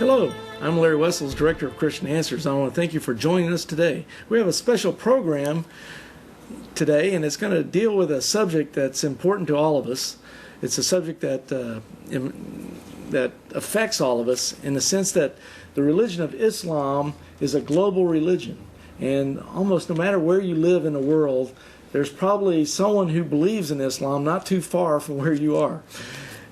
Hello, I'm Larry Wessels, Director of Christian Answers. I want to thank you for joining us today. We have a special program today, and it's going to deal with a subject that's important to all of us. It's a subject that affects all of us in the sense that the religion of Islam is a global religion. And almost no matter where you live in the world, there's probably someone who believes in Islam not too far from where you are.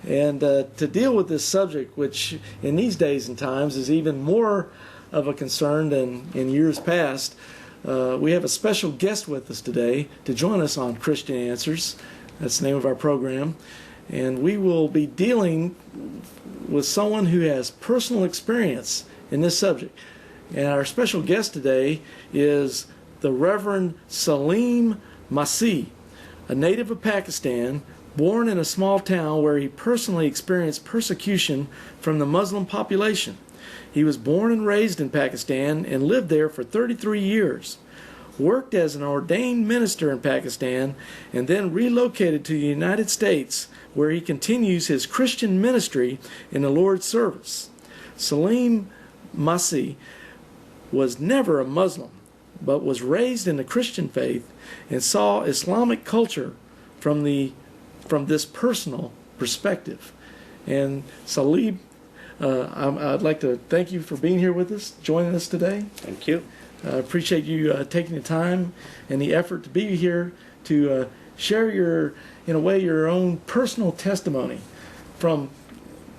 And to deal with this subject, which in these days and times is even more of a concern than in years past, we have a special guest with us today to join us on Christian Answers. That's the name of our program. And we will be dealing with someone who has personal experience in this subject. And our special guest today is the Reverend Saleem Masih, a native of Pakistan, born in a small town where he personally experienced persecution from the Muslim population. He was born and raised in Pakistan and lived there for 33 years. Worked as an ordained minister in Pakistan and then relocated to the United States, where he continues his Christian ministry in the Lord's service. Saleem Masih was never a Muslim, but was raised in the Christian faith and saw Islamic culture from this personal perspective. And Saleem, I'd like to thank you for being here with us, joining us today. Thank you. I appreciate you taking the time and the effort to be here to share in a way, your own personal testimony from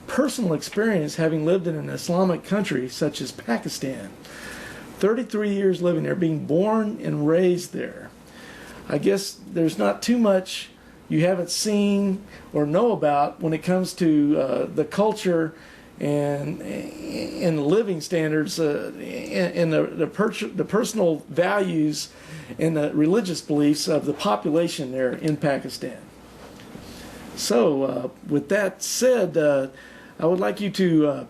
personal experience having lived in an Islamic country such as Pakistan. 33 years living there, being born and raised there. I guess there's not too much you haven't seen or know about when it comes to the culture and the living standards and the personal values and the religious beliefs of the population there in Pakistan. So with that said, I would like you to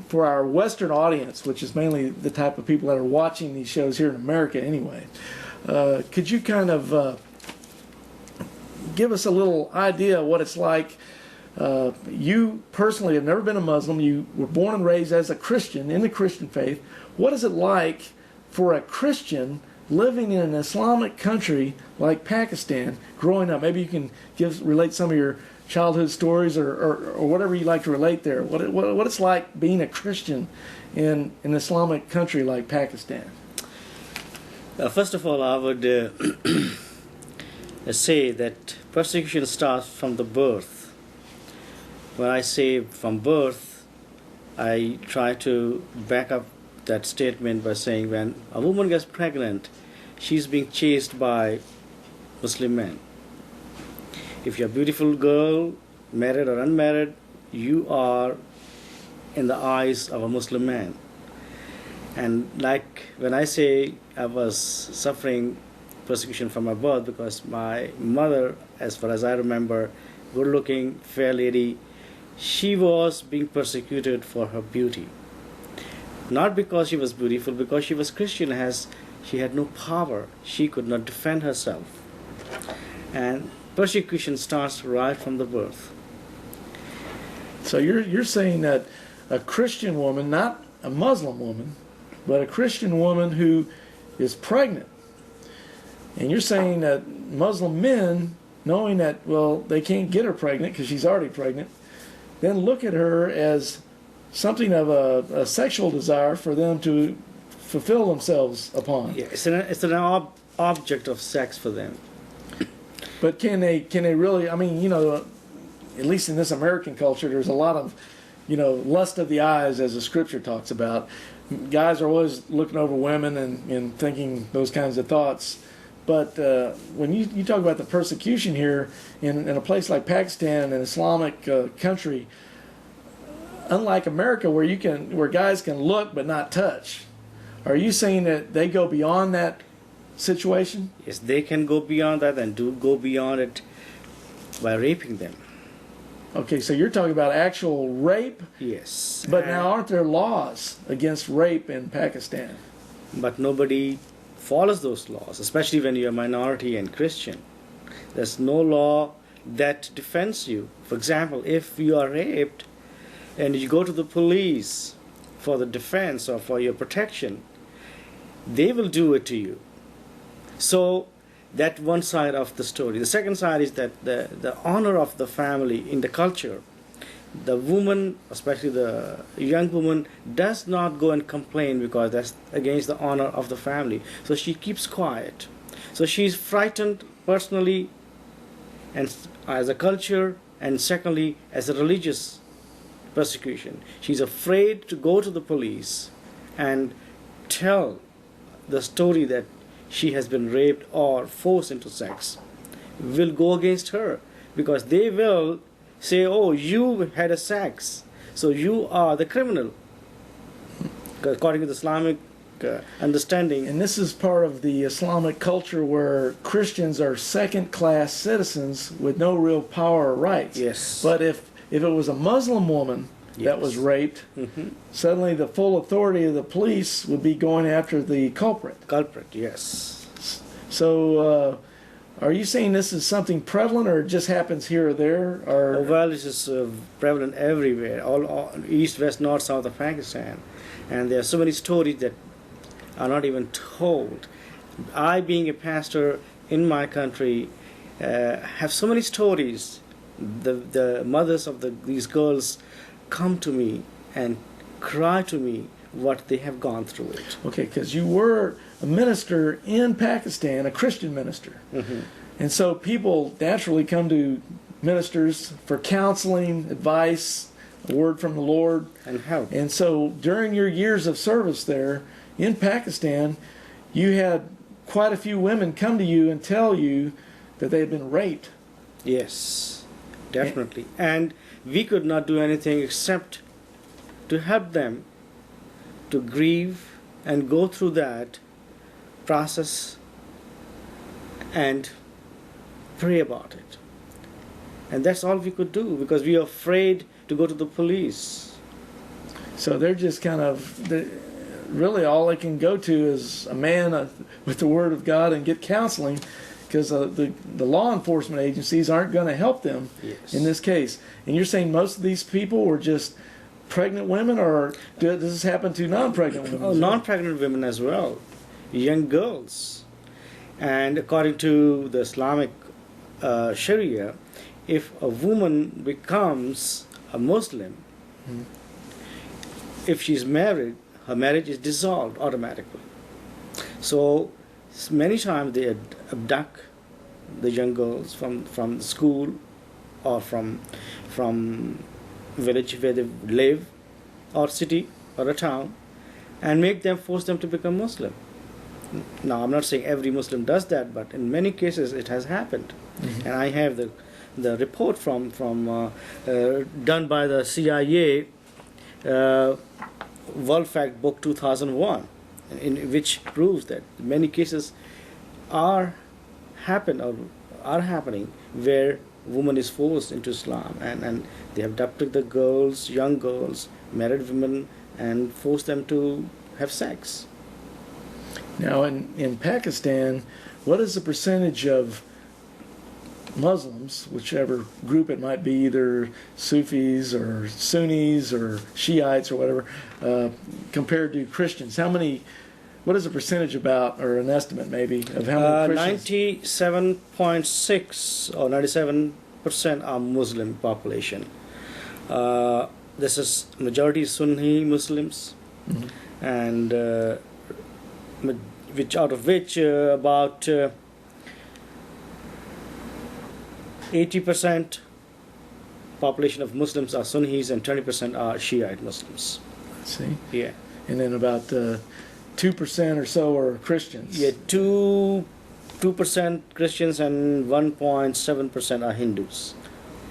for our Western audience, which is mainly the type of people that are watching these shows here in America anyway, could you kind of give us a little idea of what it's like? You personally have never been a Muslim. You were born and raised as a Christian in the Christian faith. What is it like for a Christian living in an Islamic country like Pakistan growing up? Maybe you can relate some of your childhood stories or whatever you like to relate there. What it's like being a Christian in an Islamic country like Pakistan. First of all, I would say that persecution starts from the birth. When I say from birth, I try to back up that statement by saying when a woman gets pregnant, she's being chased by Muslim men. If you're a beautiful girl, married or unmarried, you are in the eyes of a Muslim man. And like when I say I was suffering persecution from my birth because my mother, as far as I remember, good-looking, fair lady, she was being persecuted for her beauty. Not because she was beautiful, because she was Christian, she had no power. She could not defend herself. And persecution starts right from the birth. So you're saying that a Christian woman, not a Muslim woman, but a Christian woman who is pregnant, and you're saying that Muslim men, knowing that, well, they can't get her pregnant because she's already pregnant, then look at her as something of a sexual desire for them to fulfill themselves upon. Yeah, it's an object of sex for them. But can they really, I mean, at least in this American culture, there's a lot of, lust of the eyes, as the scripture talks about. Guys are always looking over women and thinking those kinds of thoughts. But when you talk about the persecution here in a place like Pakistan, an Islamic country, unlike America where guys can look but not touch, are you saying that they go beyond that situation? Yes, they can go beyond that and do go beyond it by raping them. Okay, so you're talking about actual rape? Yes. But now aren't there laws against rape in Pakistan? But nobody follows those laws, especially when you're a minority and Christian. There's no law that defends you. For example, if you are raped, and you go to the police for the defense or for your protection, they will do it to you. So that one side of the story. The second side is that the honor of the family in the culture, the woman, especially the young woman, does not go and complain because that's against the honor of the family. So she keeps quiet. So she's frightened personally and as a culture, and secondly as a religious persecution. She's afraid to go to the police and tell the story that she has been raped or forced into sex. Will go against her because they will say, oh, you had a sex, so you are the criminal, according to the Islamic understanding. And this is part of the Islamic culture where Christians are second-class citizens with no real power or rights. Yes. But if it was a Muslim woman that was raped, suddenly the full authority of the police would be going after the culprit. Culprit, yes. So, are you saying this is something prevalent, or it just happens here or there? Or Well, this is prevalent everywhere, all east, west, north, south of Pakistan, and there are so many stories that are not even told. I, being a pastor in my country, have so many stories. The mothers of these girls come to me and cry to me what they have gone through it. Okay, because you were a minister in Pakistan, a Christian minister. And so people naturally come to ministers for counseling, advice, a word from the Lord. And help. And so during your years of service there in Pakistan, you had quite a few women come to you and tell you that they had been raped. Yes, definitely. And we could not do anything except to help them to grieve and go through that process and pray about it. And that's all we could do because we are afraid to go to the police. So they're just kind of, really all they can go to is a man with the Word of God and get counseling, because the law enforcement agencies aren't going to help them in this case. And you're saying most of these people were just pregnant women, or does this happen to non-pregnant women? Oh, non-pregnant women as well, young girls. And according to the Islamic Shari'a, if a woman becomes a Muslim, if she's married, her marriage is dissolved automatically. So many times they abduct the young girls from the school or from village where they live, or city or a town, and force them to become Muslim. Now, I'm not saying every Muslim does that, but in many cases it has happened. And I have the report from done by the CIA, World Fact Book 2001, in which proves that many cases are happening where woman is forced into Islam, and they have abducted the girls, young girls, married women, and forced them to have sex. Now, in Pakistan, what is the percentage of Muslims, whichever group it might be, either Sufis or Sunnis or Shiites or whatever, compared to Christians? What is the percentage about, or an estimate maybe, of how many Christians? 97.6 or 97% are Muslim population. This is majority Sunni Muslims, and out of which about 80% population of Muslims are Sunnis and 20% are Shiite Muslims. See? Yeah. And then about 2% or so are Christians. Yeah, 2% Christians and 1.7% are Hindus.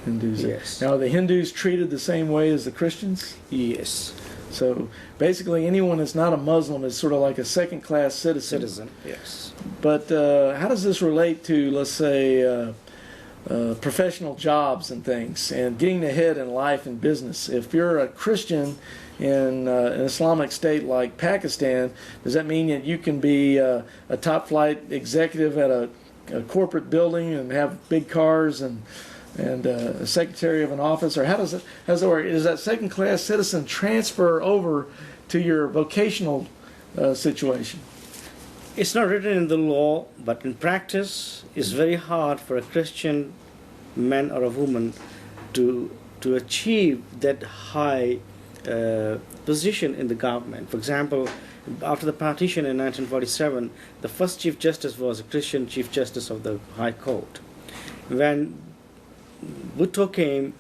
Hindus. Yes. Now, are the Hindus treated the same way as the Christians? Yes. So basically, anyone that's not a Muslim is sort of like a second-class citizen. Yes. But how does this relate to, let's say, professional jobs and things, and getting ahead in life and business? If you're a Christian in an Islamic state like Pakistan, does that mean that you can be a top-flight executive at a corporate building and have big cars and and a secretary of an office, or how does it work? Does that second-class citizen transfer over to your vocational situation? It's not written in the law, but in practice, it's very hard for a Christian man or a woman to achieve that high position in the government. For example, after the partition in 1947, the first Chief Justice was a Christian Chief Justice of the High Court. When Bhutto came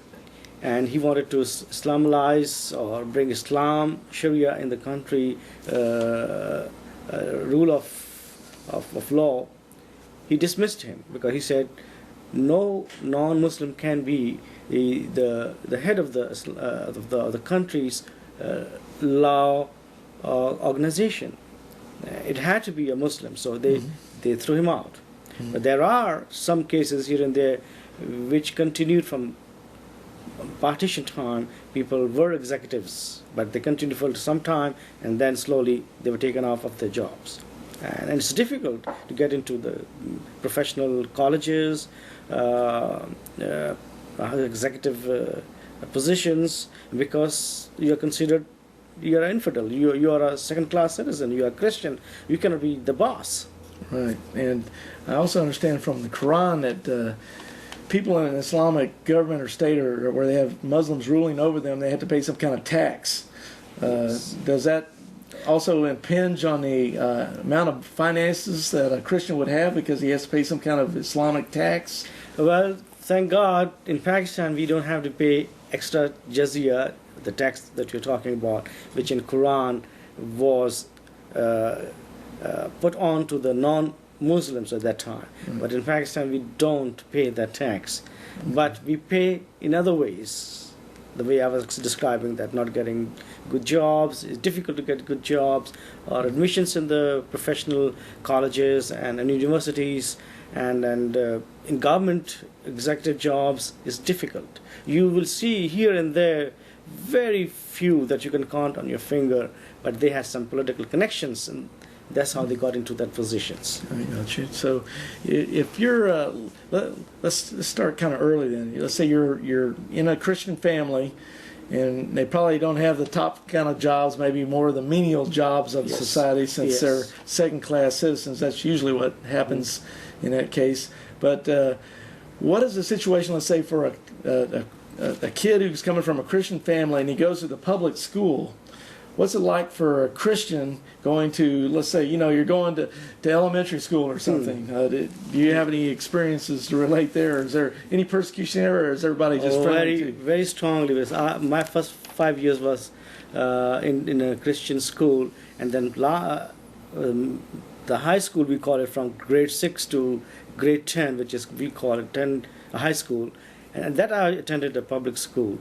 and he wanted to Islamize or bring Islam, Sharia in the country, rule of law, he dismissed him because he said no non-Muslim can be the head of the country's law organization. It had to be a Muslim, so they threw him out. But there are some cases here and there which continued from partition time. People were executives, but they continued for some time, and then slowly they were taken off of their jobs. And it's difficult to get into the professional colleges, executive positions, because you are considered, you are an infidel, you are a second-class citizen, you are a Christian, you cannot be the boss. Right, and I also understand from the Quran that people in an Islamic government or state, or where they have Muslims ruling over them, they have to pay some kind of tax. Does that also impinge on the amount of finances that a Christian would have because he has to pay some kind of Islamic tax? Well, thank God, in Pakistan we don't have to pay extra jizya, the tax that you're talking about, which in Quran was put on to the non-Muslims at that time. But in Pakistan we don't pay that tax. But we pay in other ways. The way I was describing that, not getting good jobs, it's difficult to get good jobs, or admissions in the professional colleges and universities, and in government executive jobs is difficult. You will see here and there very few that you can count on your finger, but they had some political connections, and that's how they got into that positions. I got you. So, if you're, let's start kind of early then. Let's say you're in a Christian family, and they probably don't have the top kind of jobs, maybe more of the menial jobs of society, since they're second-class citizens. That's usually what happens in that case. But what is the situation, let's say, for a kid who's coming from a Christian family and he goes to the public school? What's it like for a Christian going to, let's say, you're going to elementary school or something? Do you have any experiences to relate there? Is there any persecution there, or is everybody just friendly? Very strongly. My first 5 years was in a Christian school, and then the high school, we call it from grade 6 to grade 10, which is, we call it 10 high school. And that I attended a public school.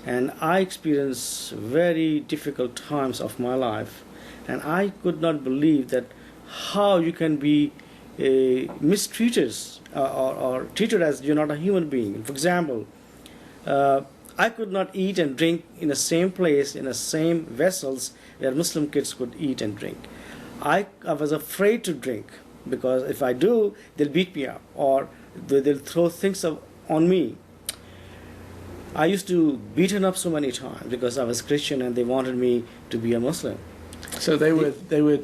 And I experienced very difficult times of my life, and I could not believe that how you can be mistreated or treated as you're not a human being. For example, I could not eat and drink in the same place, in the same vessels where Muslim kids could eat and drink. I was afraid to drink, because if I do, they'll beat me up, or they'll throw things on me. I used to beaten up so many times because I was Christian and they wanted me to be a Muslim. So they would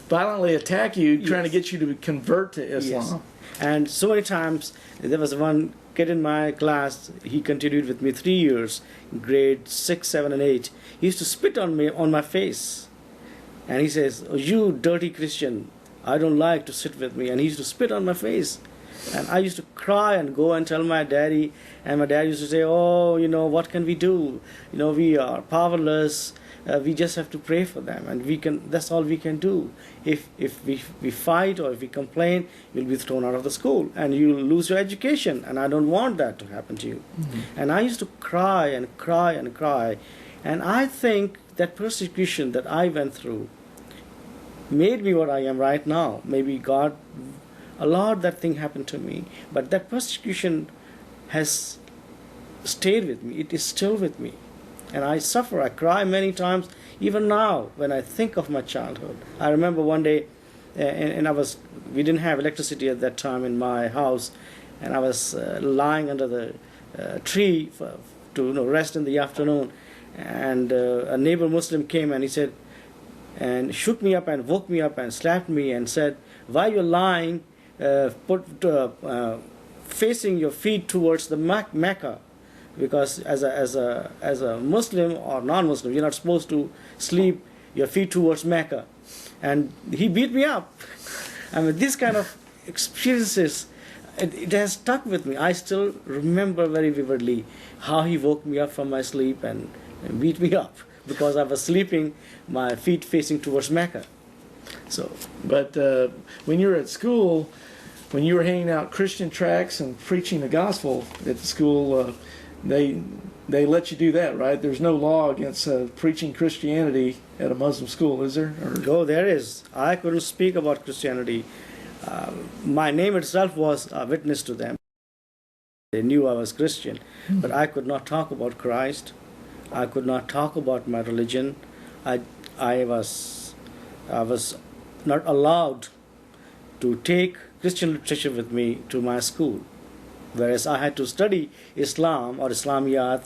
violently attack you, trying to get you to convert to Islam. Yes. And so many times, there was one kid in my class, he continued with me 3 years, grade 6, 7, and 8. He used to spit on me, on my face. And he says, "Oh, you dirty Christian, I don't like to sit with me." And he used to spit on my face. And I used to cry and go and tell my daddy, and my dad used to say, "Oh, what can we do? We are powerless. We just have to pray for them, and that's all we can do. If we fight or if we complain, you'll be thrown out of the school, and you'll lose your education, and I don't want that to happen to you." And I used to cry and cry and cry, and I think that persecution that I went through made me what I am right now. Maybe God allowed that thing happen to me, but that persecution has stayed with me. It is still with me, and I suffer. I cry many times, even now when I think of my childhood. I remember one day, and we didn't have electricity at that time in my house, and I was lying under the tree to rest in the afternoon, and a neighbor Muslim came and he said, and shook me up and woke me up and slapped me and said, "Why you're lying, facing your feet towards the Mecca? Because as a Muslim or non-Muslim, you're not supposed to sleep your feet towards Mecca." And he beat me up. I mean, these kind of experiences, it has stuck with me. I still remember very vividly how he woke me up from my sleep and beat me up because I was sleeping, my feet facing towards Mecca. So, but when you were at school, when you were handing out Christian tracts and preaching the gospel at the school, they let you do that, right? There's no law against preaching Christianity at a Muslim school, is there? Oh, there is. I couldn't speak about Christianity. My name itself was a witness to them. They knew I was Christian, but I could not talk about Christ. I could not talk about my religion. I was not allowed to take Christian literature with me to my school, whereas I had to study Islam or Islamiyat,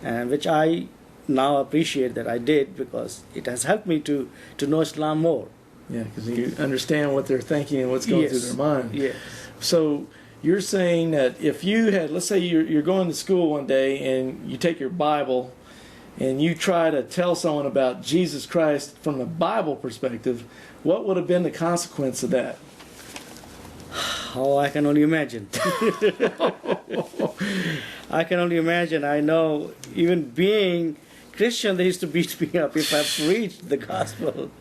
and which I now appreciate that I did because it has helped me to know Islam more. Yeah, because you understand what they're thinking and what's going through their mind. Yeah. So you're saying that if you had, let's say you're going to school one day and you take your Bible and you try to tell someone about Jesus Christ from the Bible perspective, what would have been the consequence of that? Oh, I can only imagine. I can only imagine. I know, even being Christian, they used to beat me up if I preached the gospel.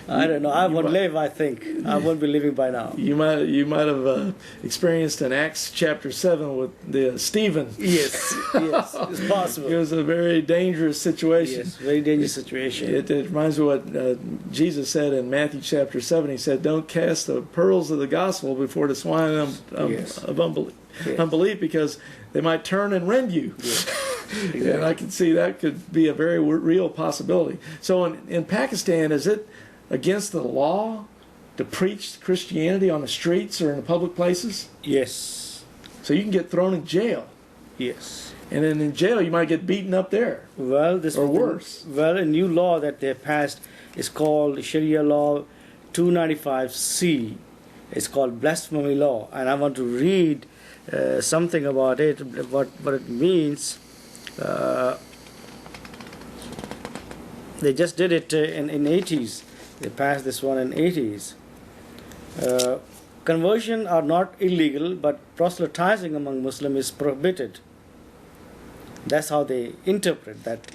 I don't know. I won't live, I think. I won't be living by now. You might have experienced in Acts chapter 7 with Stephen. Yes, it's possible. It was a very dangerous situation. Yes, very dangerous situation. It reminds me of what Jesus said in Matthew chapter 7. He said, "Don't cast the pearls of the gospel before the swine of unbelief, because they might turn and rend you." Yes. Exactly. And I can see that could be a very real possibility. So in Pakistan, is it against the law to preach Christianity on the streets or in the public places? Yes. So you can get thrown in jail. Yes. And then in jail, you might get beaten up there. Well, or worse. Well, a new law that they passed is called Sharia Law 295C. It's called blasphemy law. And I want to read something about it, what it means. They just did it in 80s. They passed this one in 80s. Conversion are not illegal, but proselytizing among Muslims is prohibited. That's how they interpret that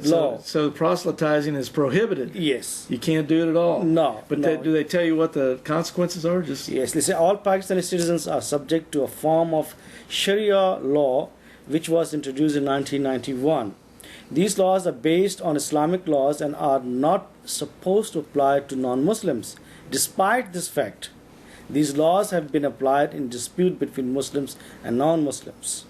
law. So proselytizing is prohibited. Yes. You can't do it at all. No. But no. Do they tell you what the consequences are? Yes. They say all Pakistani citizens are subject to a form of Sharia law which was introduced in 1991. These laws are based on Islamic laws and are not supposed to apply to non-Muslims. Despite this fact, these laws have been applied in dispute between Muslims and non-Muslims.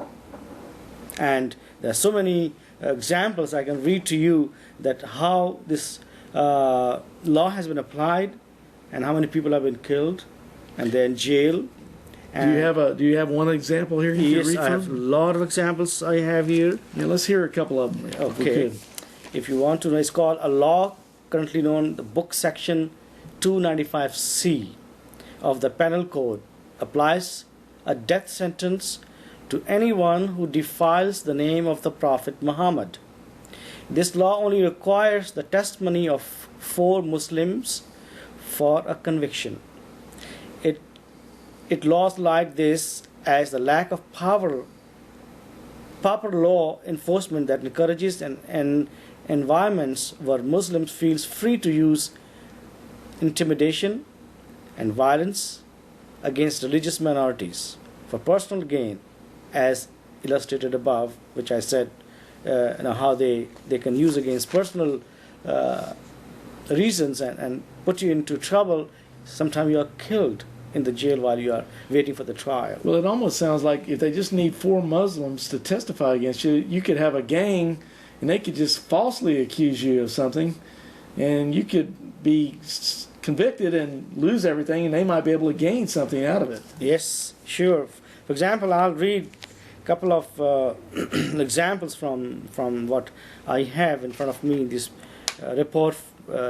And there are so many examples I can read to you that how this law has been applied and how many people have been killed and they're in jail. Do you have one example here? Yes, I have a lot of examples I have here. Yeah, let's hear a couple of them. Okay. If you want to know, it's called a law currently known the book section 295C of the Penal Code applies a death sentence to anyone who defiles the name of the Prophet Muhammad. This law only requires the testimony of 4 Muslims for a conviction. It laws like this as the lack of proper law enforcement that encourages an environments where Muslims feel free to use intimidation and violence against religious minorities for personal gain, as illustrated above, which I said how they can use against personal reasons and put you into trouble. Sometimes you are killed in the jail while you are waiting for the trial. Well, it almost sounds like if they just need 4 Muslims to testify against you, you could have a gang and they could just falsely accuse you of something and you could be convicted and lose everything and they might be able to gain something out of it. Yes, sure. For example, I'll read a couple of examples from what I have in front of me. This report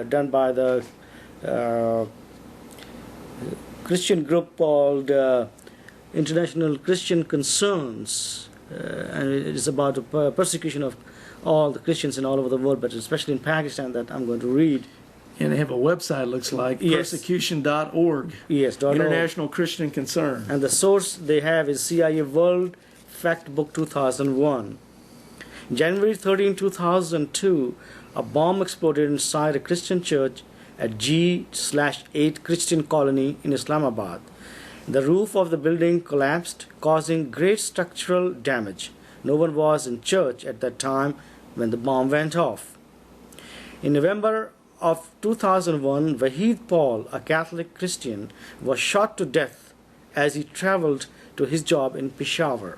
done by the Christian group called International Christian Concerns, and it is about the persecution of all the Christians in all over the world, but especially in Pakistan, that I'm going to read. And they have a website, looks like, Yes. persecution.org. Yes, International Christian Concern. And the source they have is CIA World Fact Book 2001. January 13, 2002, a bomb exploded inside a Christian church at G/8 Christian colony in Islamabad. The roof of the building collapsed, causing great structural damage. No one was in church at that time when the bomb went off. In November of 2001, Wahid Paul, a Catholic Christian, was shot to death as he traveled to his job in Peshawar.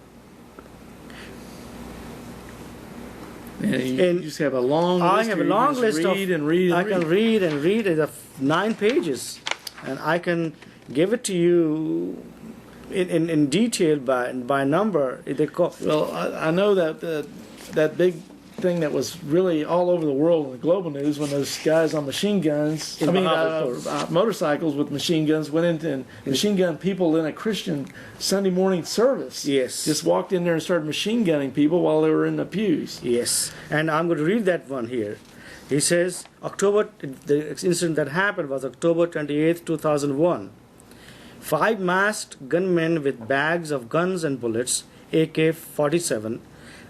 And you And just have a long list. I have a here. You long just list of. read and read and I read. can read and read. It's 9 pages, and I can give it to you in detail by number. Well, I know that that big thing that was really all over the world in the global news when those guys on machine guns, motorcycles with machine guns went into and machine gun people in a Christian Sunday morning service. Yes. Just walked in there and started machine gunning people while they were in the pews. Yes, and I'm going to read that one here. He says, the incident that happened was October 28th, 2001. 5 masked gunmen with bags of guns and bullets, AK-47,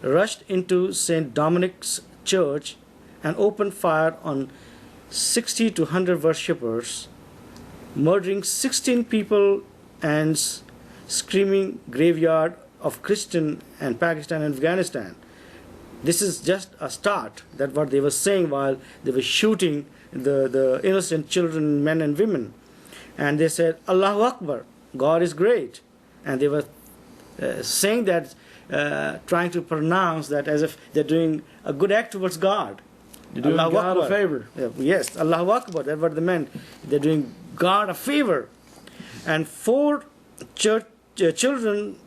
rushed into St. Dominic's Church and opened fire on 60 to 100 worshippers, murdering 16 people and screaming graveyard of Christian and Pakistan and Afghanistan. This is just a start. That's what they were saying while they were shooting the innocent children, men and women. And they said, Allahu Akbar, God is great. And they were saying that, trying to pronounce that as if they're doing a good act towards God. You're doing Allahu God a Akbar. favor. Yes, Allahu Akbar, that's what they meant. They're doing God a favor. And 4 children,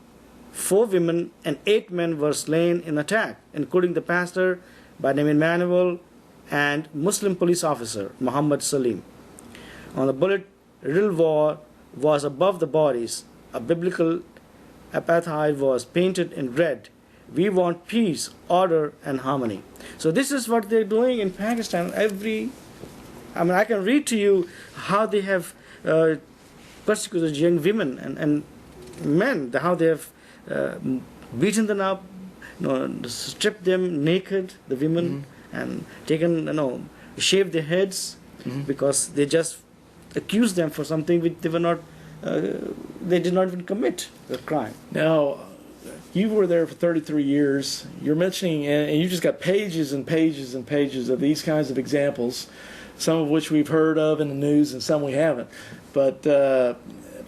4 women, and 8 men were slain in attack, including the pastor by name Emmanuel and Muslim police officer Muhammad Saleem. On the bullet-riddled wall was above the bodies. A biblical epitaph was painted in red. We want peace, order, and harmony. So this is what they're doing in Pakistan. I can read to you how they have persecuted young women and men, how they have beaten them up, stripped them naked, the women, and taken, shaved their heads, because they just accused them for something which they were not, they did not even commit a crime. Now, you were there for 33 years. You're mentioning, and you just got pages and pages and pages of these kinds of examples, some of which we've heard of in the news and some we haven't. But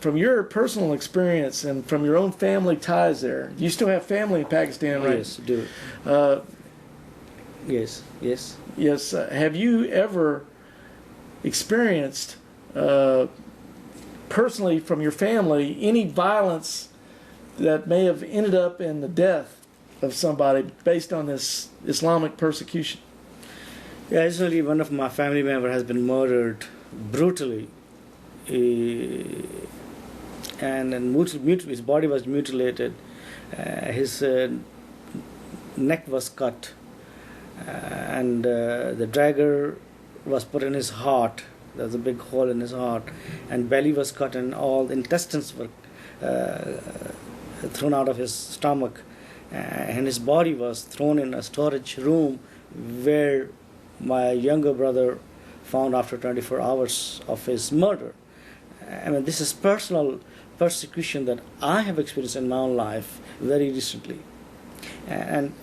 from your personal experience and from your own family ties there, you still have family in Pakistan, right? Yes, do. Yes. Yes. Have you ever experienced personally from your family any violence that may have ended up in the death of somebody based on this Islamic persecution? Yeah, recently one of my family members has been murdered brutally, and his body was mutilated, his neck was cut, and the dagger was put in his heart. There was a big hole in his heart, and belly was cut, and all the intestines were thrown out of his stomach, and his body was thrown in a storage room where my younger brother found after 24 hours of his murder. I mean, this is personal persecution that I have experienced in my own life very recently, and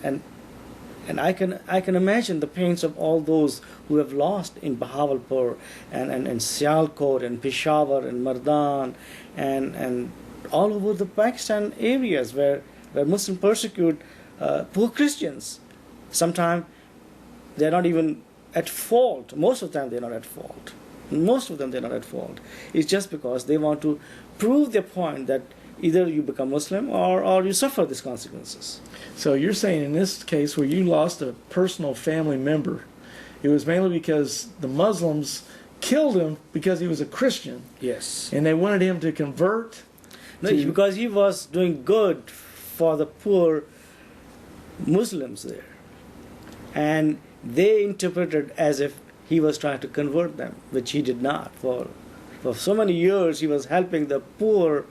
I can imagine the pains of all those who have lost in Bahawalpur and Sialkot and Peshawar and Mardan and all over the Pakistan areas where Muslims persecute poor Christians. Sometimes they're not even at fault. Most of the time they're not at fault. It's just because they want to prove their point that either you become Muslim or you suffer these consequences. So you're saying in this case where you lost a personal family member, it was mainly because the Muslims killed him because he was a Christian. Yes. And they wanted him to convert. No, because he was doing good for the poor Muslims there. And they interpreted as if he was trying to convert them, which he did not. For so many years he was helping the poor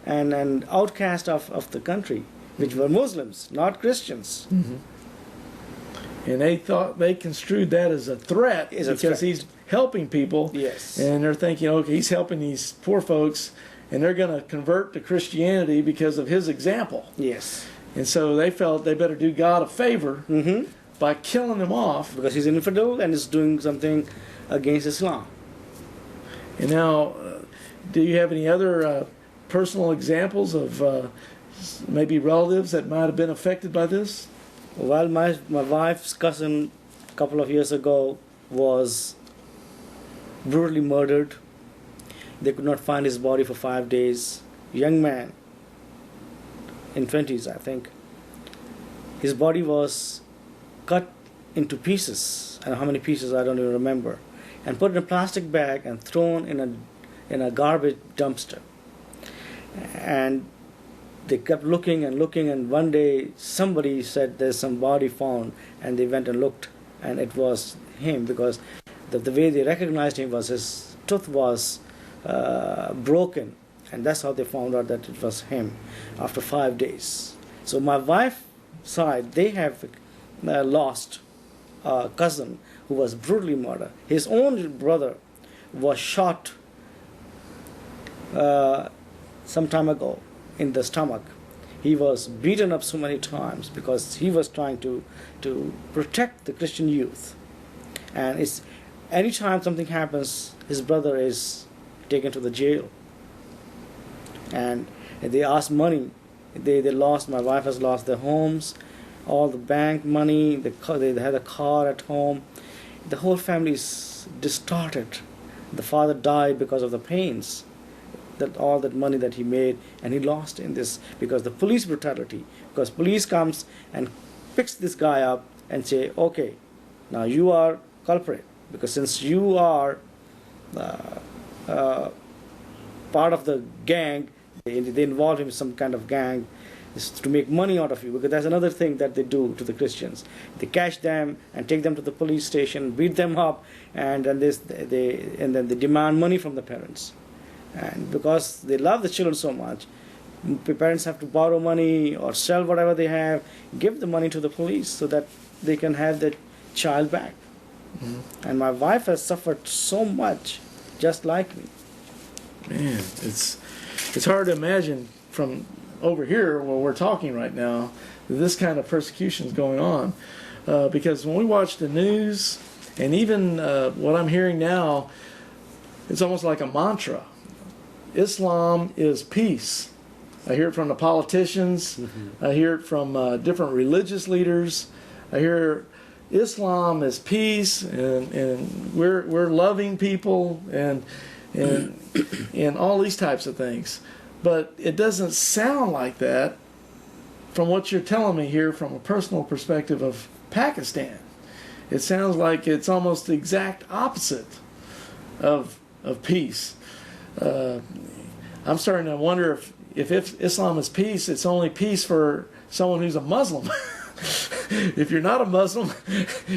and outcast of the country, which were Muslims, not Christians. Mm-hmm. And they construed that as a threat because he's helping people. Yes. And they're thinking, okay, he's helping these poor folks, and they're going to convert to Christianity because of his example. Yes. And so they felt they better do God a favor by killing him off. Because he's an infidel and is doing something against Islam. And now, do you have any other personal examples of maybe relatives that might have been affected by this? Well, my wife's cousin a couple of years ago was brutally murdered. They could not find his body for 5 days. Young man, in 20s, I think. His body was cut into pieces. I don't know how many pieces, I don't even remember. And put in a plastic bag and thrown in a garbage dumpster. And they kept looking, and one day somebody said there's some body found, and they went and looked, and it was him, because the way they recognized him was his tooth was broken, and that's how they found out that it was him after 5 days. So my wife's side, they have lost a cousin who was brutally murdered. His own brother was shot some time ago in the stomach. He was beaten up so many times because he was trying to protect the Christian youth. And it's anytime something happens, his brother is taken to the jail. And they ask money. They lost. My wife has lost their homes, all the bank money. They had a car at home. The whole family is distorted. The father died because of the pains. That all that money that he made, and he lost in this because the police brutality. Because police comes and picks this guy up and say, okay, now you are culprit, because since you are part of the gang, they involve him in some kind of gang, is to make money out of you. Because that's another thing that they do to the Christians. They catch them and take them to the police station, beat them up, and then they demand money from the parents. And because they love the children so much, parents have to borrow money or sell whatever they have, give the money to the police so that they can have the child back. Mm-hmm. And my wife has suffered so much, just like me. Man, it's hard to imagine from over here where we're talking right now that this kind of persecution is going on. Because when we watch the news, and even what I'm hearing now, it's almost like a mantra. Islam is peace. I hear it from the politicians. I hear it from different religious leaders. I hear Islam is peace, and we're loving people, and all these types of things. But it doesn't sound like that from what you're telling me here from a personal perspective of Pakistan. It sounds like it's almost the exact opposite of peace. I'm starting to wonder if Islam is peace, it's only peace for someone who's a Muslim. If you're not a Muslim,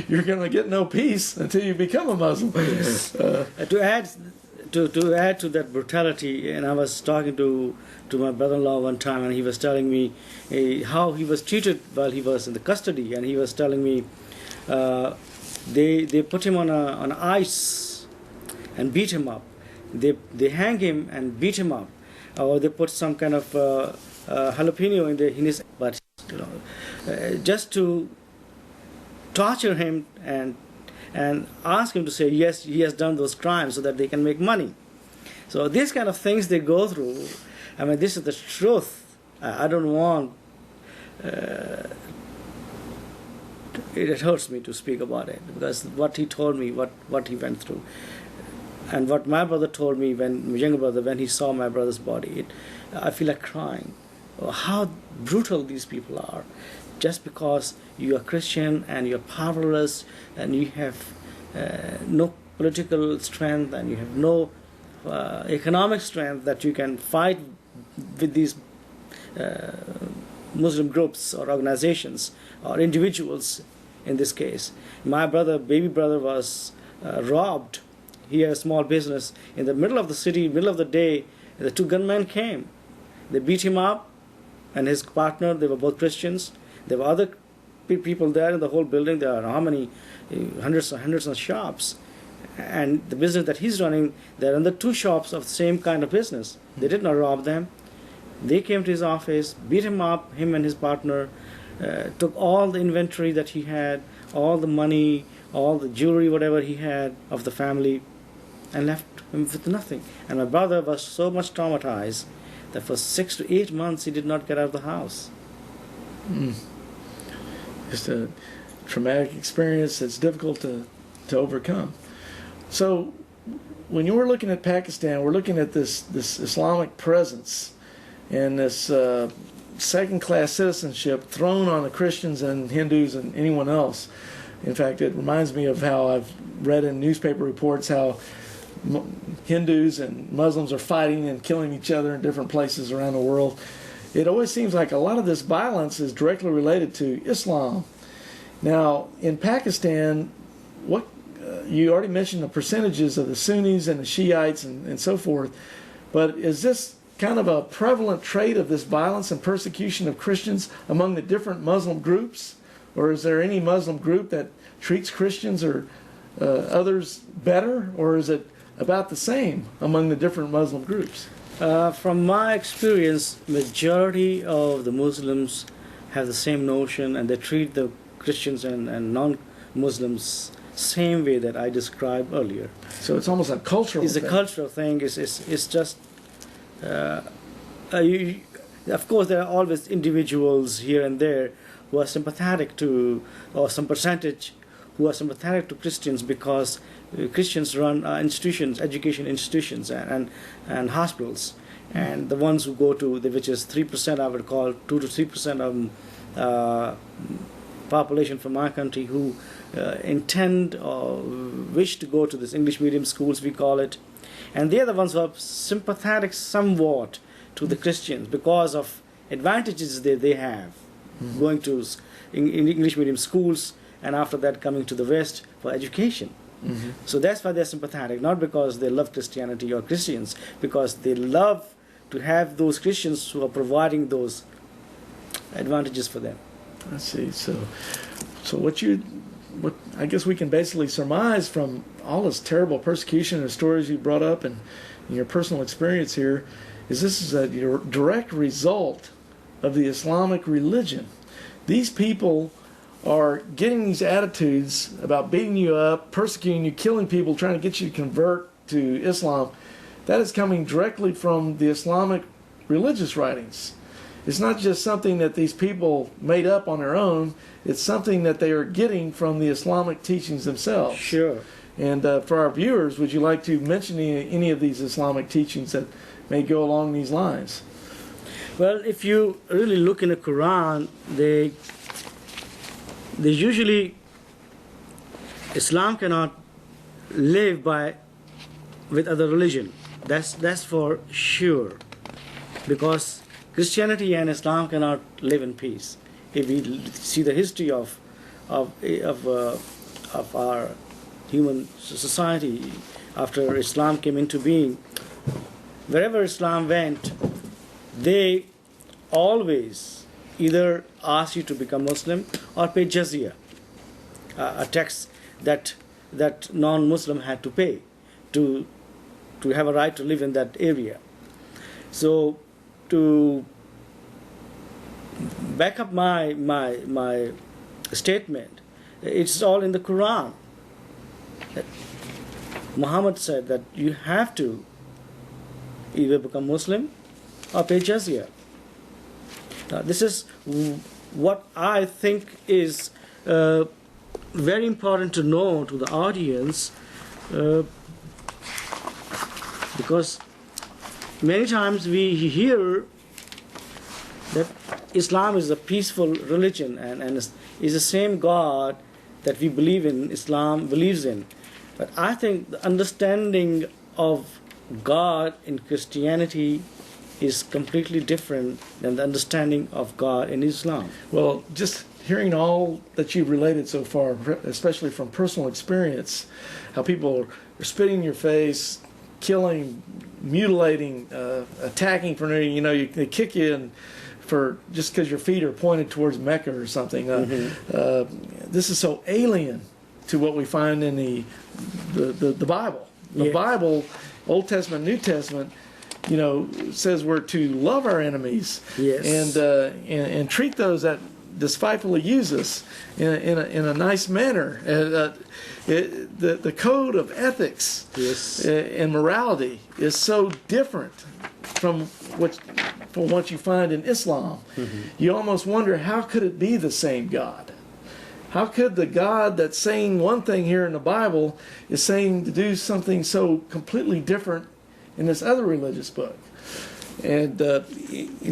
you're going to get no peace until you become a Muslim. To add to that brutality, and I was talking to my brother-in-law one time, and he was telling me how he was treated while he was in the custody, and he was telling me they put him on ice and beat him up. They hang him and beat him up, or they put some kind of jalapeno in his, but just to torture him and ask him to say yes, he has done those crimes, so that they can make money. So these kind of things they go through. I mean, this is the truth. I don't want. It hurts me to speak about it, because what he told me, what he went through. And what my brother told me, when my younger brother, when he saw my brother's body, I feel like crying. How brutal these people are. Just because you are Christian and you're powerless and you have no political strength and you have no economic strength that you can fight with these Muslim groups or organizations or individuals in this case. My brother, baby brother, was robbed. He had a small business. In the middle of the city, middle of the day, the two gunmen came. They beat him up, and his partner, they were both Christians. There were other people there in the whole building. There are how many? Hundreds of shops. And the business that he's running, they're in the two shops of the same kind of business. They did not rob them. They came to his office, beat him up, him and his partner, took all the inventory that he had, all the money, all the jewelry, whatever he had of the family, and left him with nothing. And my brother was so much traumatized that for 6 to 8 months he did not get out of the house. Just a traumatic experience that's difficult to overcome. So when you were looking at Pakistan, we're looking at this Islamic presence and this second-class citizenship thrown on the Christians and Hindus and anyone else. In fact, it reminds me of how I've read in newspaper reports how Hindus and Muslims are fighting and killing each other in different places around the world. It always seems like a lot of this violence is directly related to Islam. Now, in Pakistan, you already mentioned the percentages of the Sunnis and the Shiites and so forth, but is this kind of a prevalent trait of this violence and persecution of Christians among the different Muslim groups? Or is there any Muslim group that treats Christians or others better, or is it about the same among the different Muslim groups? From my experience, majority of the Muslims have the same notion, and they treat the Christians and non-Muslims same way that I described earlier. So it's almost a cultural thing. It's a cultural thing. It's just... of course, there are always individuals here and there who are sympathetic to, or some percentage who are sympathetic to Christians because Christians run institutions, education institutions and hospitals. And the ones who go to, which is 3%, I would call 2 to 3% of population from our country who intend or wish to go to this English medium schools, we call it. And they are the ones who are sympathetic somewhat to the Christians because of advantages they have going to in English medium schools and after that coming to the West for education. So that's why they're sympathetic, not because they love Christianity or Christians, because they love to have those Christians who are providing those advantages for them. I see. So what I guess we can basically surmise from all this terrible persecution and stories you brought up and your personal experience here is this is a direct result of the Islamic religion. These people are getting these attitudes about beating you up, persecuting you, killing people, trying to get you to convert to Islam. That is coming directly from the Islamic religious writings. It's not just something that these people made up on their own. It's something that they are getting from the Islamic teachings themselves. Sure. And for our viewers, would you like to mention any of these Islamic teachings that may go along these lines? Well, if you really look in the Quran, they usually, Islam cannot live with other religion. That's for sure, because Christianity and Islam cannot live in peace. If we see the history of our human society after Islam came into being, wherever Islam went, they always either ask you to become Muslim or pay jizya, a tax that non-Muslim had to pay to have a right to live in that area. So to back up my statement, it's all in the Quran. Muhammad said that you have to either become Muslim or pay jizya. Now, this is what I think is very important to know to the audience. Because many times we hear that Islam is a peaceful religion and is the same God that we believe in, Islam believes in. But I think the understanding of God in Christianity is completely different than the understanding of God in Islam. Well, just hearing all that you've related so far, especially from personal experience, how people are spitting in your face, killing, mutilating, attacking for they kick you and for just because your feet are pointed towards Mecca or something. This is so alien to what we find in the Bible. The Yes. Bible, Old Testament, New Testament, says we're to love our enemies, Yes. and treat those that despitefully use us in a nice manner. The code of ethics, Yes. and morality is so different from what you find in Islam. You almost wonder, how could it be the same God? How could the God that's saying one thing here in the Bible is saying to do something so completely different in this other religious book? And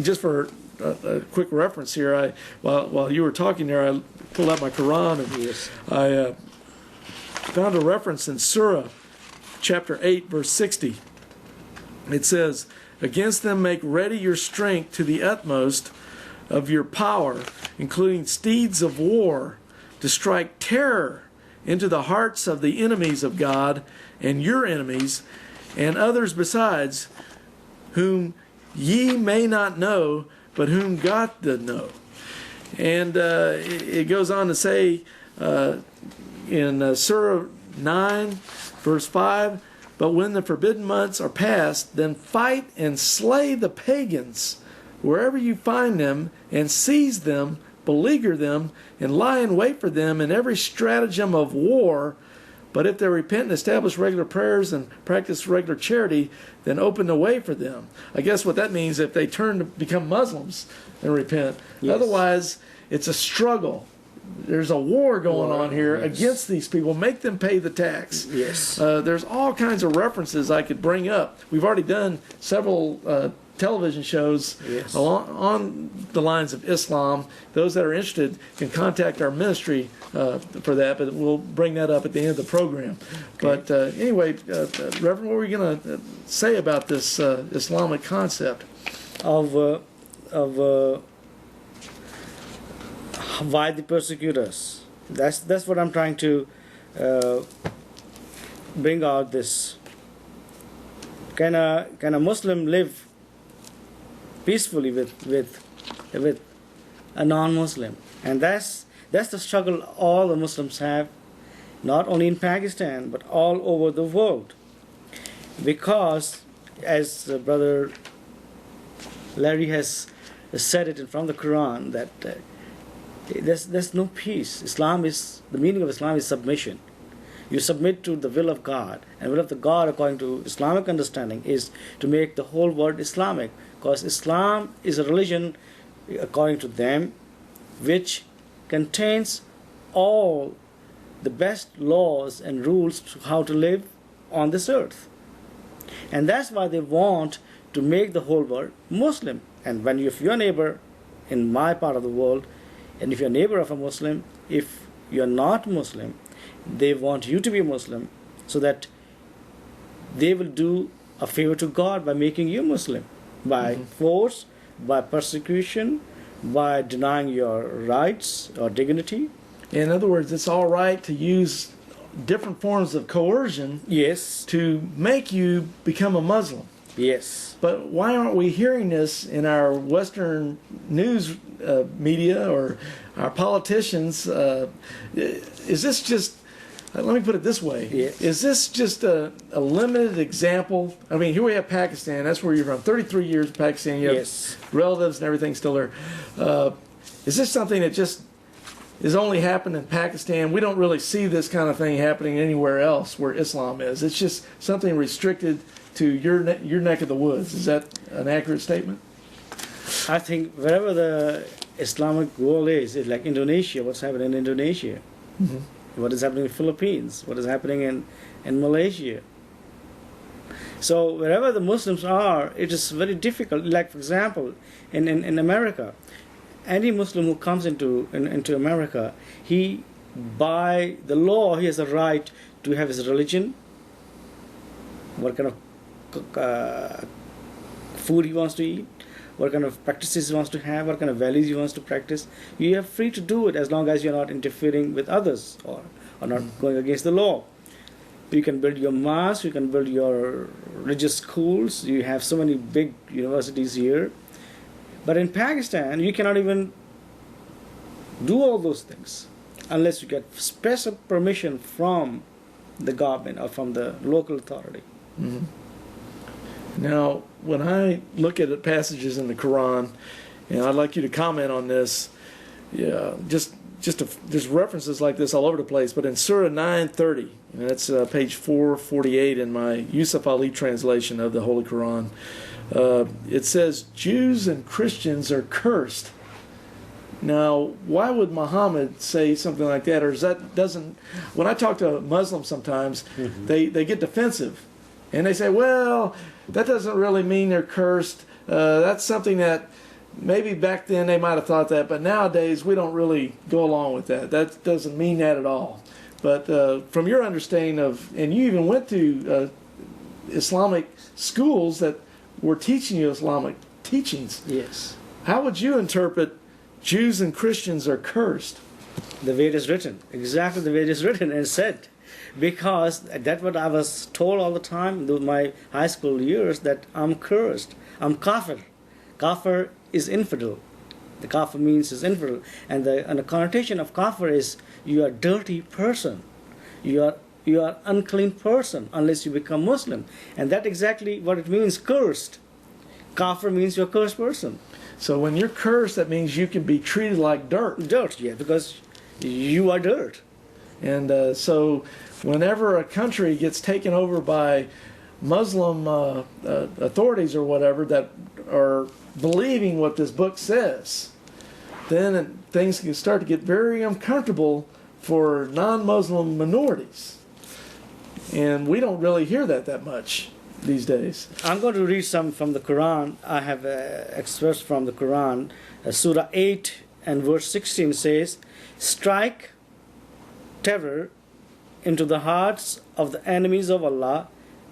just for a quick reference here, while you were talking there, I pulled out my Quran and Yes. I found a reference in Surah chapter 8, verse 60. It says, "Against them make ready your strength to the utmost of your power, including steeds of war, to strike terror into the hearts of the enemies of God and your enemies, and others besides, whom ye may not know, but whom God doth know." And it goes on to say in Surah 9, verse 5, "But when the forbidden months are past, then fight and slay the pagans wherever you find them, and seize them, beleaguer them, and lie in wait for them in every stratagem of war. But if they repent and establish regular prayers and practice regular charity, then open the way for them." I guess what that means, if they turn to become Muslims and repent. Yes. Otherwise, it's a struggle. There's a war going on here against these people. Make them pay the tax. Yes. There's all kinds of references I could bring up. We've already done several television shows Yes. on the lines of Islam. Those that are interested can contact our ministry for that, but we'll bring that up at the end of the program. Okay. But anyway, Reverend, what were you going to say about this Islamic concept? Of why they persecute us. That's what I'm trying to bring out. This can a Muslim live peacefully with a non-Muslim? And that's the struggle all the Muslims have, not only in Pakistan but all over the world. Because, as Brother Larry has said it from the Quran, that there's no peace. The meaning of Islam is submission. You submit to the will of God, and will of the God, according to Islamic understanding, is to make the whole world Islamic. Because Islam is a religion, according to them, which contains all the best laws and rules to how to live on this earth. And that's why they want to make the whole world Muslim. And if you're a neighbor in my part of the world, and if you're a neighbor of a Muslim, if you're not Muslim, they want you to be Muslim, so that they will do a favor to God by making you Muslim, by force, by persecution, by denying your rights or dignity. In other words, it's all right to use different forms of coercion Yes. to make you become a Muslim. Yes. But why aren't we hearing this in our Western news media or our politicians? Is this just, let me put it this way, Yes. is this just a limited example? I mean, here we have Pakistan, that's where you're from, 33 years in Pakistan, you have Yes. relatives and everything still there. Is this something that just is only happening in Pakistan? We don't really see this kind of thing happening anywhere else where Islam is. It's just something restricted to your neck of the woods. Is that an accurate statement? I think wherever the Islamic world is, it's like Indonesia, what's happening in Indonesia, what is happening in the Philippines, what is happening in Malaysia. So wherever the Muslims are, it is very difficult. Like, for example, in America, any Muslim who comes into America, he, by the law, he has a right to have his religion, what kind of food he wants to eat, what kind of practices he wants to have, what kind of values he wants to practice. You are free to do it as long as you're not interfering with others or not going against the law. You can build your mosque, you can build your religious schools, you have so many big universities here. But in Pakistan, you cannot even do all those things unless you get special permission from the government or from the local authority. Mm-hmm. Now, when I look at the passages in the Quran, and I'd like you to comment on this, there's references like this all over the place, but in Surah 9:30, and that's page 448 in my Yusuf Ali translation of the Holy Quran, it says, Jews and Christians are cursed. Now, why would Muhammad say something like that? Or when I talk to Muslims sometimes, they get defensive. And they say, well, that doesn't really mean they're cursed. That's something that maybe back then they might have thought that, but nowadays we don't really go along with that. That doesn't mean that at all. But from your understanding and you even went to Islamic schools that were teaching you Islamic teachings. Yes. How would you interpret Jews and Christians are cursed? The way it is written. Exactly the way it is written and said. Because that's what I was told all the time in my high school years, that I'm cursed. I'm kafir. Kafir is infidel. The kafir means is infidel. And the connotation of kafir is you are a dirty person. You are unclean person unless you become Muslim. And that's exactly what it means, cursed. Kafir means you're a cursed person. So when you're cursed, that means you can be treated like dirt. Dirt, yeah, because you are dirt. And so whenever a country gets taken over by Muslim authorities or whatever that are believing what this book says, then things can start to get very uncomfortable for non-Muslim minorities. And we don't really hear that much these days. I'm going to read some from the Quran. I have excerpts from the Quran. Surah 8 and verse 16 says, strike terror into the hearts of the enemies of Allah,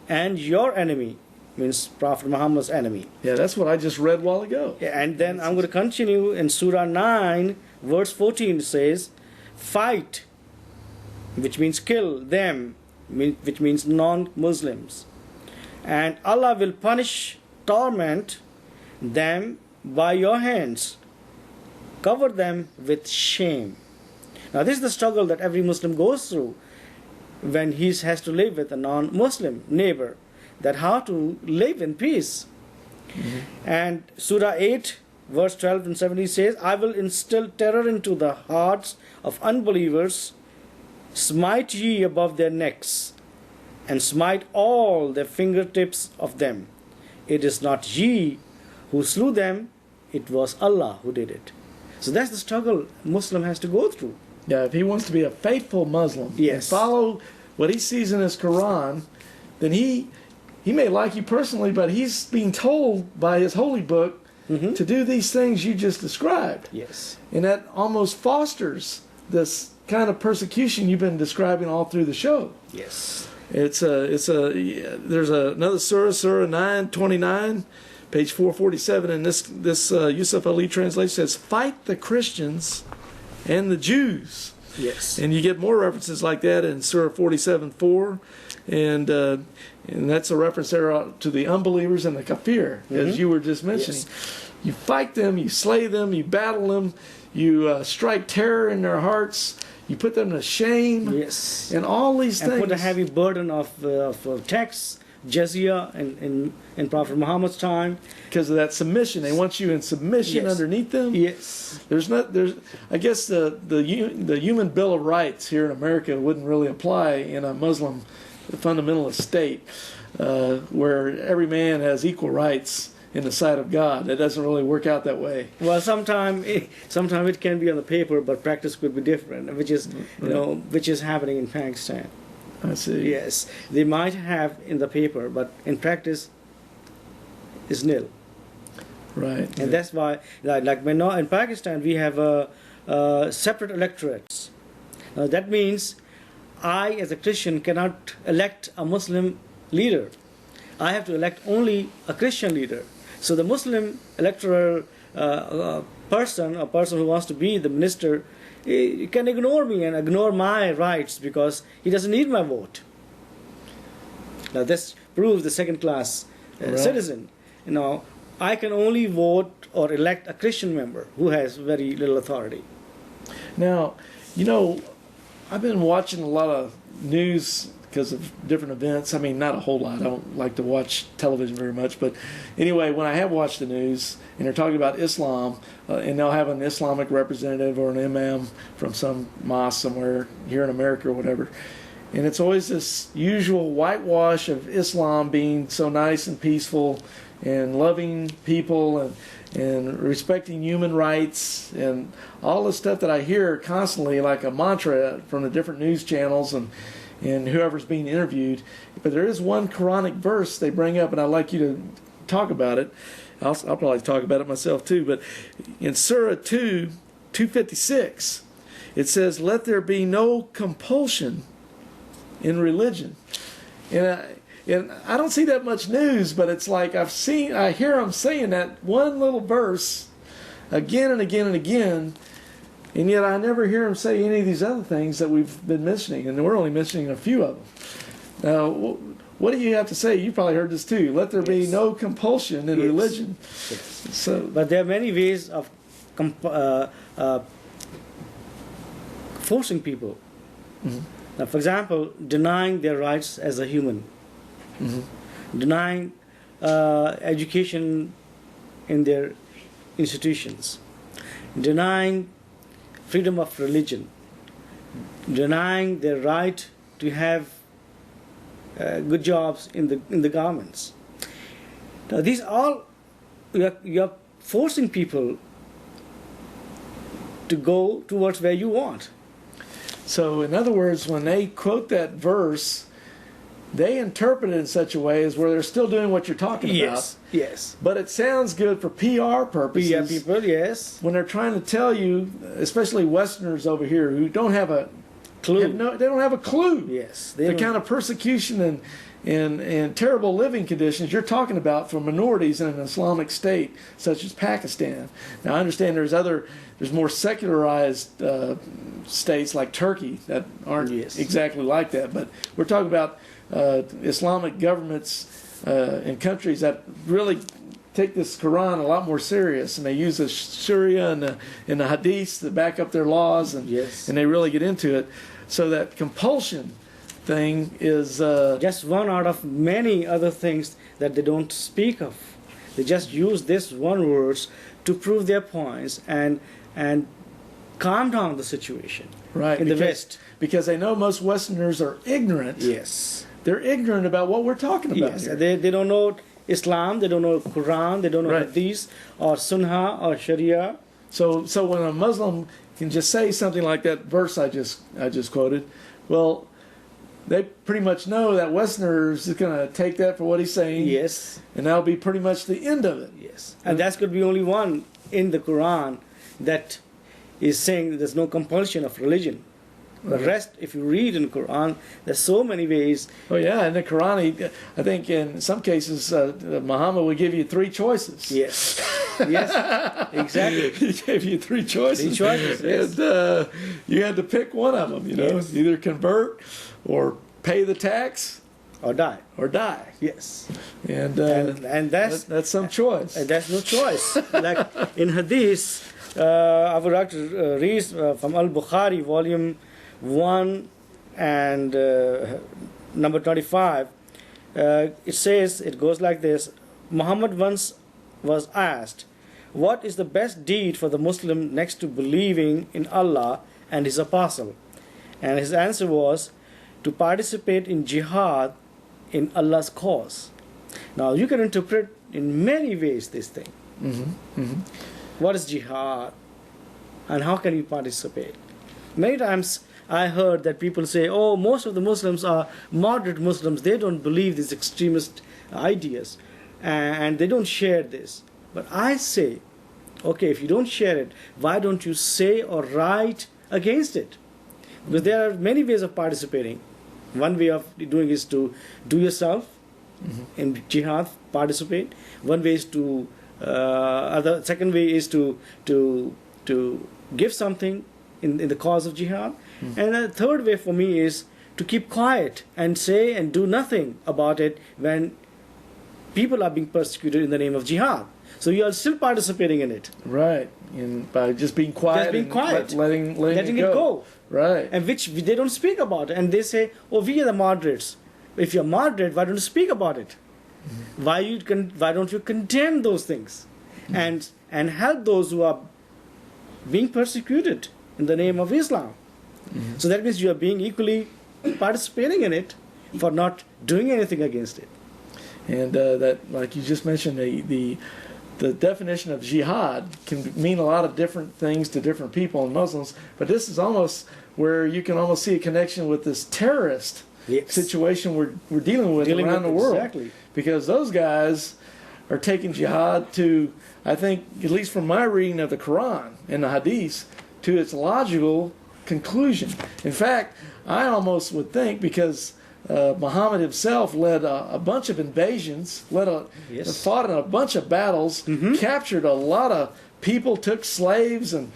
and your enemy means Prophet Muhammad's enemy. Yeah, that's what I just read a while ago. Yeah, and then I'm going to continue in Surah 9, verse 14 says, fight, which means kill them, which means non-Muslims. And Allah will punish, torment them by your hands. Cover them with shame. Now this is the struggle that every Muslim goes through when he has to live with a non-Muslim neighbor, that how to live in peace. Mm-hmm. And Surah 8 verse 12 and 17 says, I will instill terror into the hearts of unbelievers, smite ye above their necks, and smite all the fingertips of them. It is not ye who slew them, it was Allah who did it. So that's the struggle Muslim has to go through. Yeah, if he wants to be a faithful Muslim and Yes. follow what he sees in his Quran, then he may like you personally, but he's being told by his holy book to do these things you just described. Yes. And that almost fosters this kind of persecution you've been describing all through the show. Yes. There's another surah, Surah 9:29, page 447, and this Yusuf Ali translation says, fight the Christians and the Jews. Yes. And you get more references like that in Surah 47:4, and that's a reference there to the unbelievers and the kafir, as you were just mentioning. Yes. You fight them, you slay them, you battle them, you strike terror in their hearts, you put them to shame, Yes. and all these And things. put a heavy burden of tax, jizya, in Prophet Muhammad's time. Because of that submission, they want you in submission Yes. underneath them. Yes. I guess the human Bill of Rights here in America wouldn't really apply in a Muslim fundamentalist state, where every man has equal rights in the sight of God. It doesn't really work out that way. Well, sometime it can be on the paper, but practice could be different, which is which is happening in Pakistan. I see. Yes, they might have in the paper, but in practice, is nil. Right. And that's why, like when now in Pakistan, we have separate electorates. That means I, as a Christian, cannot elect a Muslim leader. I have to elect only a Christian leader. So the Muslim electoral person, a person who wants to be the minister, he can ignore me and ignore my rights because he doesn't need my vote. Now this proves the second-class Right. citizen. I can only vote or elect a Christian member who has very little authority. Now, I've been watching a lot of news because of different events. I mean, not a whole lot. I don't like to watch television very much. But anyway, when I have watched the news and they're talking about Islam, and they'll have an Islamic representative or an imam from some mosque somewhere here in America or whatever, and it's always this usual whitewash of Islam being so nice and peaceful and loving people and respecting human rights and all the stuff that I hear constantly like a mantra from the different news channels and whoever's being interviewed. But there is one Quranic verse they bring up, and I'd like you to talk about it. I'll probably talk about it myself too. But in Surah 256, it says, "Let there be no compulsion in religion." And I don't see that much news, but it's like I hear them saying that one little verse again and again and again, and yet I never hear them say any of these other things that we've been mentioning, and we're only mentioning a few of them. Now, what do you have to say? You probably heard this too. Let there be no compulsion in religion. Yes. So, but there are many ways of forcing people. Mm-hmm. Now, for example, denying their rights as a human. Mm-hmm. Denying education in their institutions, denying freedom of religion, denying their right to have good jobs in the governments. Now, these all you're forcing people to go towards where you want. So, in other words, when they quote that verse, they interpret it in such a way as where they're still doing what you're talking about. Yes. But it sounds good for PR purposes. PR people, yes. When they're trying to tell you, especially Westerners over here who don't have a Clue. They don't have a clue. Yes. The kind of persecution and terrible living conditions you're talking about for minorities in an Islamic state such as Pakistan. Now, I understand there's more secularized states like Turkey that aren't exactly like that, but we're talking about Islamic governments in countries that really take this Quran a lot more serious, and they use the Sharia and the Hadiths to back up their laws, and they really get into it. So that compulsion thing is just one out of many other things that they don't speak of. They just use this one verse to prove their points and calm down the situation. Right, in the West, because they know most Westerners are ignorant. Yes. They're ignorant about what we're talking about. Yes, here. they don't know Islam, they don't know Quran, they don't know Hadith or Sunnah or Sharia. So when a Muslim can just say something like that verse I just quoted, well, they pretty much know that Westerners is going to take that for what he's saying. Yes. And that'll be pretty much the end of it. Yes. And that's going to be only one in the Quran that is saying that there's no compulsion of religion. The rest, if you read in the Quran, there's so many ways. Oh yeah, in the Quran, I think in some cases Muhammad would give you three choices. Yes, yes, exactly. He gave you three choices. 3 choices, yes. And you had to pick one of them. Either convert, or pay the tax, or die. Yes, and that's some choice. And that's no choice. Like in Hadith, I would like to read from Al-Bukhari, volume 1 and number 25. It says, it goes like this: Muhammad once was asked, what is the best deed for the Muslim next to believing in Allah and his apostle? And his answer was to participate in jihad in Allah's cause. Now you can interpret in many ways this thing. Mm-hmm. Mm-hmm. What is jihad and how can you participate? Many times I heard that people say, oh, most of the Muslims are moderate Muslims. They don't believe these extremist ideas and they don't share this. But I say, okay, if you don't share it, why don't you say or write against it? Because there are many ways of participating. One way of doing is to do yourself in jihad, participate. One way is to, second way is to give something in the cause of jihad. And the third way for me is to keep quiet and say and do nothing about it when people are being persecuted in the name of jihad. So you are still participating in it. Right. And by just being quiet, Just being quiet. letting Letting it go. Right. And which they don't speak about. And they say, oh, we are the moderates. If you're moderate, why don't you speak about it? Why don't you condemn those things and help those who are being persecuted in the name of Islam? So that means you are being equally participating in it for not doing anything against it. And that, like you just mentioned, the definition of jihad can mean a lot of different things to different people and Muslims, but this is almost where you can almost see a connection with this terrorist situation we're dealing with around the world. Exactly. Because those guys are taking jihad to, I think, at least from my reading of the Qur'an and the Hadiths, to its logical conclusion. In fact, I almost would think, because Muhammad himself led a bunch of invasions, fought in a bunch of battles, captured a lot of people, took slaves, and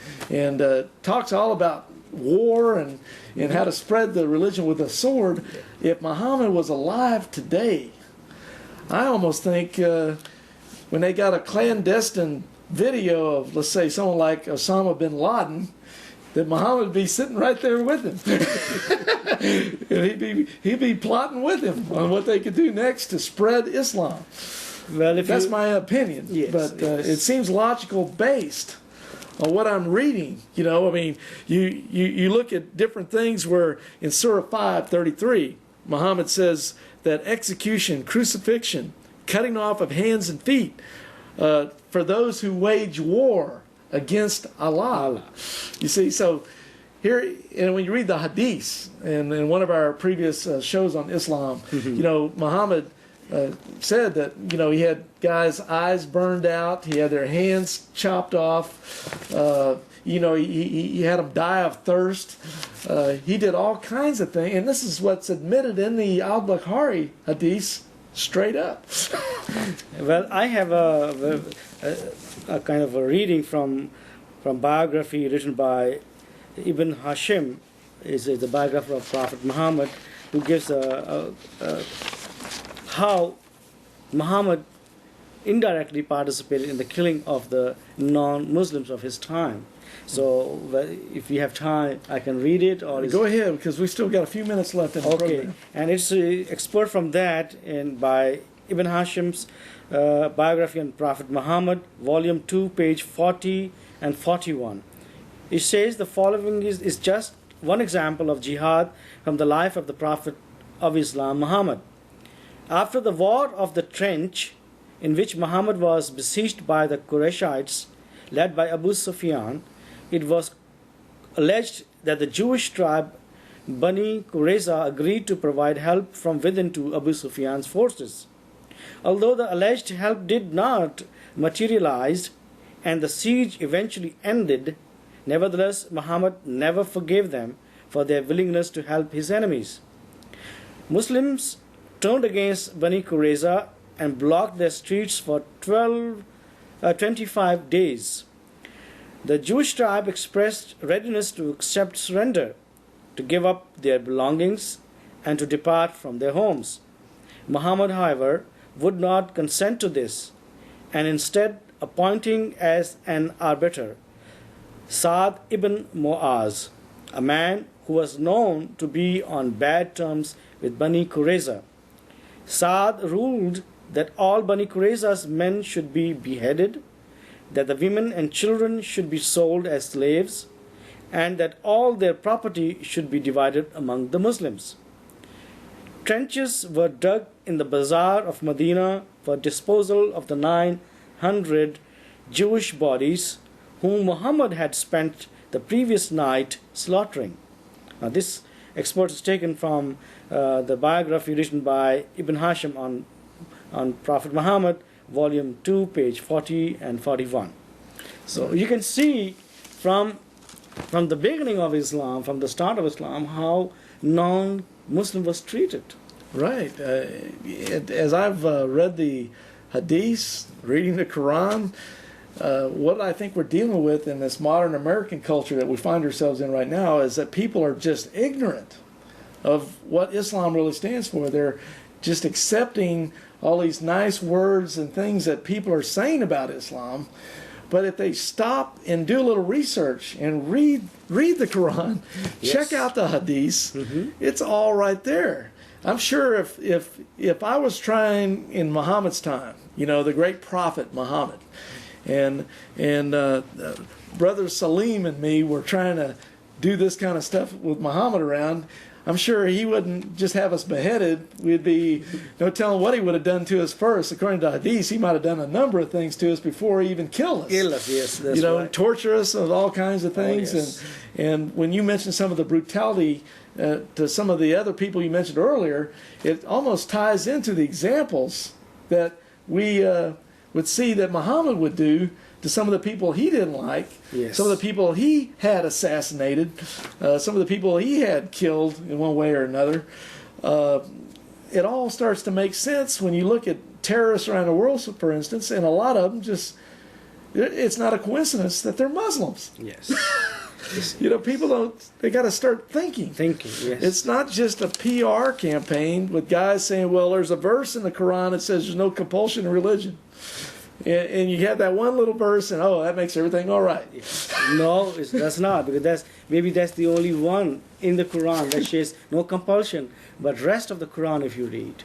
talks all about war and how to spread the religion with a sword. If Muhammad was alive today, I almost think when they got a clandestine video of, let's say, someone like Osama bin Laden, that Muhammad would be sitting right there with him. And he'd be plotting with him on what they could do next to spread Islam. Well, That's my opinion. Yes, but yes. It seems logical based on what I'm reading. You know, I mean, you look at different things where in Surah 5:33, Muhammad says that execution, crucifixion, cutting off of hands and feet for those who wage war against Allah. You see, so here, and when you read the Hadiths, and in one of our previous shows on Islam, you know, Muhammad said that, you know, he had guys' eyes burned out, he had their hands chopped off, you know, he had them die of thirst. He did all kinds of things, and this is what's admitted in the al-Bukhari Hadiths straight up. Well, I have a kind of a reading from biography written by Ibn Hashim, is the biographer of Prophet Muhammad, who gives how Muhammad indirectly participated in the killing of the non-Muslims of his time. So, if you have time, I can read it. Or go ahead, because we still got a few minutes left in the program. And it's expert from that by Ibn Hashim's biography on Prophet Muhammad, Volume 2, page 40 and 41. It says the following is just one example of jihad from the life of the Prophet of Islam, Muhammad. After the War of the Trench, in which Muhammad was besieged by the Qurayshites, led by Abu Sufyan, it was alleged that the Jewish tribe Bani Qurayza agreed to provide help from within to Abu Sufyan's forces. Although the alleged help did not materialize and the siege eventually ended, nevertheless Muhammad never forgave them for their willingness to help his enemies. Muslims turned against Bani Qurayza and blocked their streets for 25 days. The Jewish tribe expressed readiness to accept surrender, to give up their belongings, and to depart from their homes. Muhammad, however, would not consent to this, and instead appointing as an arbiter Sa'd ibn Mu'az, a man who was known to be on bad terms with Bani Qurayza. Sa'd ruled that all Bani Qurayza's men should be beheaded, that the women and children should be sold as slaves, and that all their property should be divided among the Muslims. Trenches were dug in the bazaar of Medina for disposal of the 900 Jewish bodies whom Muhammad had spent the previous night slaughtering. This export is taken from the biography written by Ibn Hashim on Prophet Muhammad, volume 2, page 40 and 41. So you can see from the beginning of Islam, from the start of Islam, how non-Muslim was treated. Right. As I've read the Hadiths, reading the Quran, what I think we're dealing with in this modern American culture that we find ourselves in right now is that people are just ignorant of what Islam really stands for. They're just accepting all these nice words and things that people are saying about Islam. But if they stop and do a little research and read the Quran, Yes. check out the Hadiths, it's all right there. I'm sure if I was trying in Muhammad's time, the great prophet Muhammad, and brother Saleem and me were trying to do this kind of stuff with Muhammad around, I'm sure he wouldn't just have us beheaded. We'd be no telling what he would have done to us first. According to Hadith, he might have done a number of things to us before he even killed us. Kill us, yes, that's right. Torture us with all kinds of things. Yes. And when you mentioned some of the brutality to some of the other people you mentioned earlier, it almost ties into the examples that we would see that Muhammad would do to some of the people he didn't like, Yes. some of the people he had assassinated, some of the people he had killed in one way or another. It all starts to make sense when you look at terrorists around the world, for instance, and a lot of them it's not a coincidence that they're Muslims. Yes. People they got to start thinking. Yes. It's not just a PR campaign with guys saying, well, there's a verse in the Quran that says there's no compulsion in religion. And you have that one little verse, and that makes everything all right. No, that's not, because that's the only one in the Quran that says no compulsion. But rest of the Quran, if you read.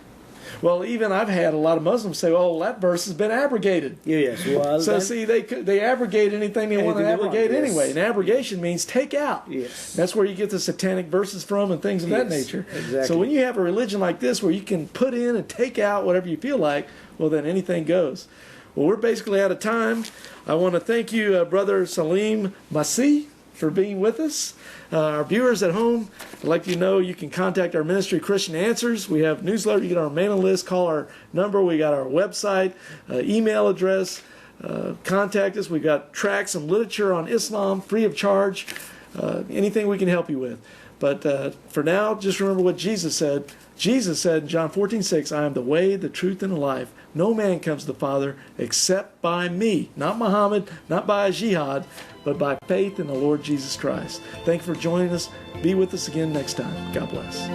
Well, even I've had a lot of Muslims say, "Oh, that verse has been abrogated." Yes. Well, So see, they abrogate anything they want to Anything they abrogate want, yes. anyway. And abrogation means take out. Yes. That's where you get the satanic verses from and things of that Yes, nature. exactly. So when you have a religion like this where you can put in and take out whatever you feel like, well, then anything goes. Well, we're basically out of time. I want to thank you, Brother Saleem Masih, for being with us. Our viewers at home, I'd like you to know you can contact our ministry, Christian Answers. We have newsletter. You get our mailing list. Call our number. We got our website, email address. Contact us. We got tracts and literature on Islam, free of charge. Anything we can help you with. But for now, just remember what Jesus said. Jesus said in John 14:6, I am the way, the truth, and the life. No man comes to the Father except by me. Not Muhammad, not by a jihad, but by faith in the Lord Jesus Christ. Thank you for joining us. Be with us again next time. God bless.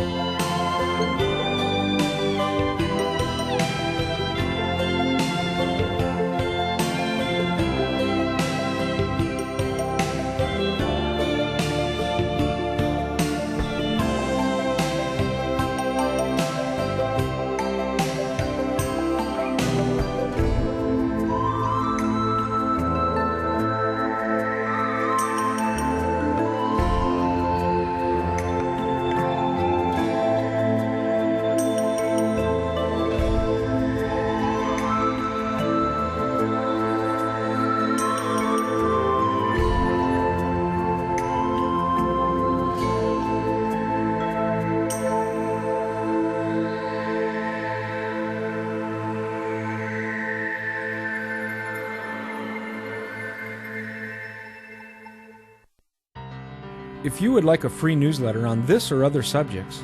If you would like a free newsletter on this or other subjects,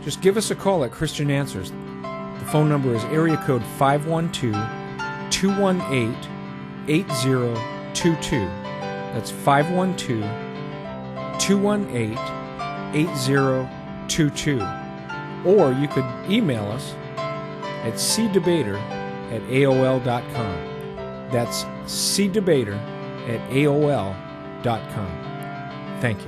just give us a call at Christian Answers. The phone number is area code 512-218-8022. That's 512-218-8022. Or you could email us at cdebater@aol.com. That's cdebater@aol.com. Thank you.